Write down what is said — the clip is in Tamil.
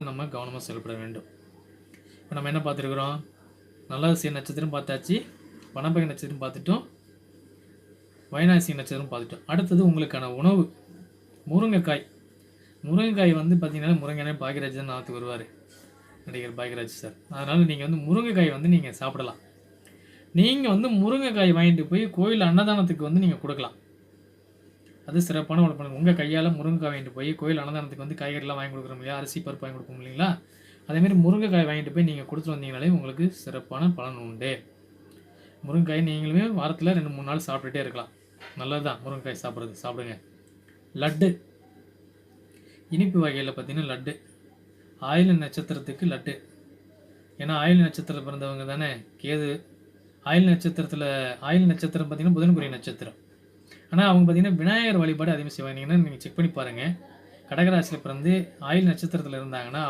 நம்ம கவனமாக செயல்பட வேண்டும். இப்போ நம்ம என்ன பார்த்துருக்குறோம்? நல்லாசிய நட்சத்திரம் பார்த்தாச்சு, வனப்பகை நட்சத்திரம் பார்த்துட்டோம், வைநாசி நட்சத்திரம் பார்த்துட்டோம். அடுத்தது உங்களுக்கான உணவு முருங்கைக்காய். முருங்கைக்காய் வந்து பார்த்தீங்கன்னா, முருங்கை பாக்யராஜ் தான் நாத்துக்கு வருவார், நடிகர் பாக்யராஜ் சார். அதனால் நீங்கள் வந்து முருங்கைக்காய் வந்து நீங்கள் சாப்பிடலாம். நீங்கள் வந்து முருங்கைக்காய் வாங்கிட்டு போய் கோயில் அன்னதானத்துக்கு வந்து நீங்கள் கொடுக்கலாம். அது சிறப்பான ஒரு பணம். உங்கள் கையால் முருங்கைக்காய் வாங்கிட்டு போய் கோயில் அன்னதானத்துக்கு வந்து காய்கறிலாம் வாங்கி கொடுக்குறோம் இல்லையா, அரிசி பருப்பு வாங்கி கொடுப்போம் இல்லைங்களா, அதேமாரி முருங்கைக்காய் வாங்கிட்டு போய் நீங்கள் கொடுத்துட்டு வந்தீங்கனாலே உங்களுக்கு சிறப்பான பலன் உண்டு. முருங்கைக்காய் நீங்களுமே வாரத்தில் 2-3 நாள் சாப்பிட்டுட்டே இருக்கலாம். நல்லது தான் முருங்கைக்காய் சாப்பிட்றது, சாப்பிடுங்க. லட்டு, இனிப்பு வகையில் பார்த்தீங்கன்னா லட்டு, ஆயில நட்சத்திரத்துக்கு லட்டு. ஏன்னா ஆயில நட்சத்திரத்தில் பிறந்தவங்க தானே கேது. ஆயில நட்சத்திரத்தில் ஆயில நட்சத்திரம் பார்த்தீங்கன்னா புதனுக்குரிய நட்சத்திரம். ஆனால் அவங்க பார்த்தீங்கன்னா விநாயகர் வழிபாடு அதிகமாக செய்வாங்க. நீங்கள் செக் பண்ணி பாருங்கள், கடகராசியில் பிறந்து ஆயில நட்சத்திரத்தில் இருந்தாங்கன்னா